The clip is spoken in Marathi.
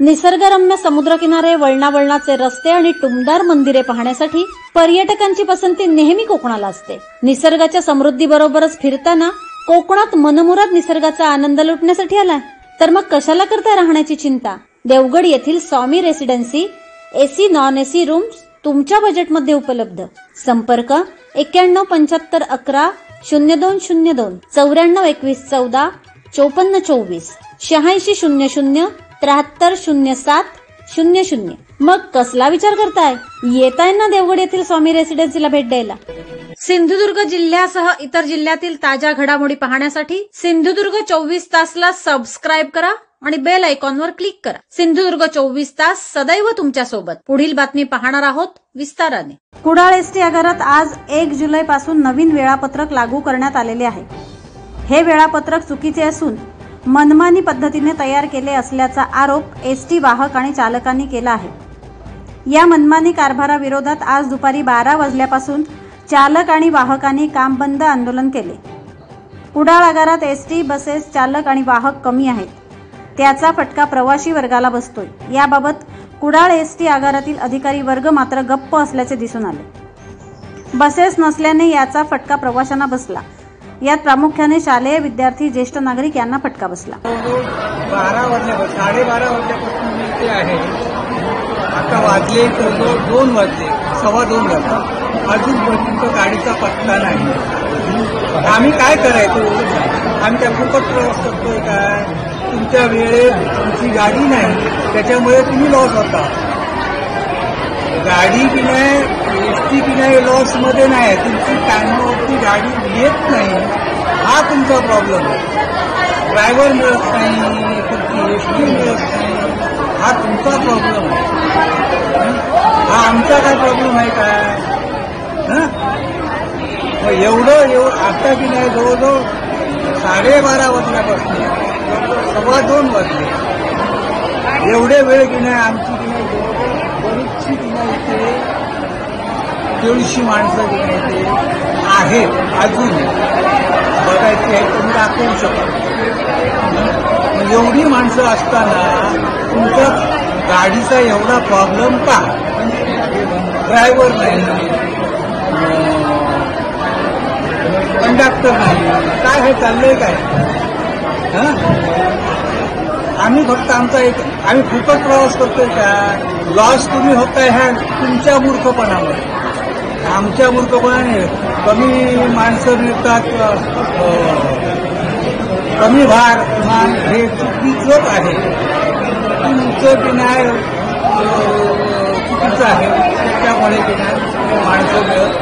निसर्गरम्य समुद्रकिनारे, वळणावळणाचे रस्ते आणि टुमदार मंदिरे पाहण्यासाठी पर्यटकांची पसंती नेहमी कोकणाला असते। निसर्गाच्या समृद्धीबरोबरच फिरताना कोकणात मनमुराद निसर्गाचा आनंद लुटण्यासाठी आलाय तर मग कशाला करताय राहण्याची चिंता। देवगड येथील Swami residency AC non AC rooms तुमच्या बजेटमध्ये उपलब्ध। संपर्क 917511 0202 942114 5424 8600 730700। मग कसला विचार करताय, येताय ना देवगड येथील स्वामी रेसिडेन्सीला भेट द्यायला। सिंधुदुर्ग जिल्ह्यासह इतर जिल्ह्यातील ताज्या घडामोडी पाहण्यासाठी सिंधुदुर्ग 24 तासला सबस्क्राईब करा आणि बेल आयकॉनवर क्लिक करा। सिंधुदुर्ग 24 तास सदैव तुमच्या सोबत। पुढील बातमी पाहणार आहोत विस्ताराने। कुडाळ एसटी आगारात आज 1 जुलै पासून नवीन वेळापत्रक लागू करण्यात आलेले आहे। हे वेळापत्रक चुकीचे असून मनमानी पद्धतीने तयार केले असल्याचा आरोप एसटी वाहक आणि चालकांनी केला आहे। या मनमानी कारभाराविरोधात आज दुपारी 12 वाजल्यापासून चालक आणि वाहकांनी काम बंद आंदोलन केले। कुडाळ आगारात एसटी बसेस चालक आणि वाहक कमी आहेत, त्याचा फटका प्रवासी वर्गाला बसतोय। याबाबत कुडाळ एसटी आगारातील अधिकारी वर्ग मात्र गप्प असल्याचे दिसून आले। बसेस नसल्याने याचा फटका प्रवाशांना बसला। यात प्रामुख्याने शालेय विद्यार्थी, ज्येष्ठ नागरिक यांना फटका बसला। 12 वाजल्यापासून 12:30 वाजल्यापासून मी इथे आहे। आता वाजले 2 वाजले, 2:15 वाजता अजूनपर्यंत गाडीचा पत्ता नाही। आम्ही काय करायचं? आम्ही त्या फुकट प्रवास करतोय काय? तुमच्या वेळेत तुमची गाडी नाही, त्याच्यामुळे तुम्ही लॉस होता। गाडी की नाही, एसटी की नाही लॉसमध्ये नाही, तुमची टायमावरती गाडी येत नाही, हा तुमचा प्रॉब्लेम आहे। ड्रायव्हर मिळत नाही, तुमची एसटी मिळत नाही, हा तुमचा प्रॉब्लेम आहे। हा आमचा काय प्रॉब्लेम आहे काय? एवढं आता की नाही जवळजवळ 12:30 वाजल्यापासून 2:15 वाजले, एवढे वेळ की नाही आमची की नाही बरीचशी की नाही इथे 150 माणसं की नाही इथे आहेत अजून बघायची आहे, तुम्ही दाखवू शकता। एवढी माणसं असताना तुमच्या गाडीचा एवढा प्रॉब्लेम का? ड्रायव्हर नाही, कंडक्टर नाही, काय हे चाललंय काय? आम्ही फक्त आम्ही फुकट प्रवास करतोय का? लॉस तुम्ही होताय ह्या तुमच्या मूर्खपणामुळे, आमच्या मूर्खपणाने। कमी माणसं मिळतात, कमी भार हे चुकीचंच आहे, तुमचं की नाही चुकीचं आहे, त्याच्यामुळे की नाही माणसं मिळत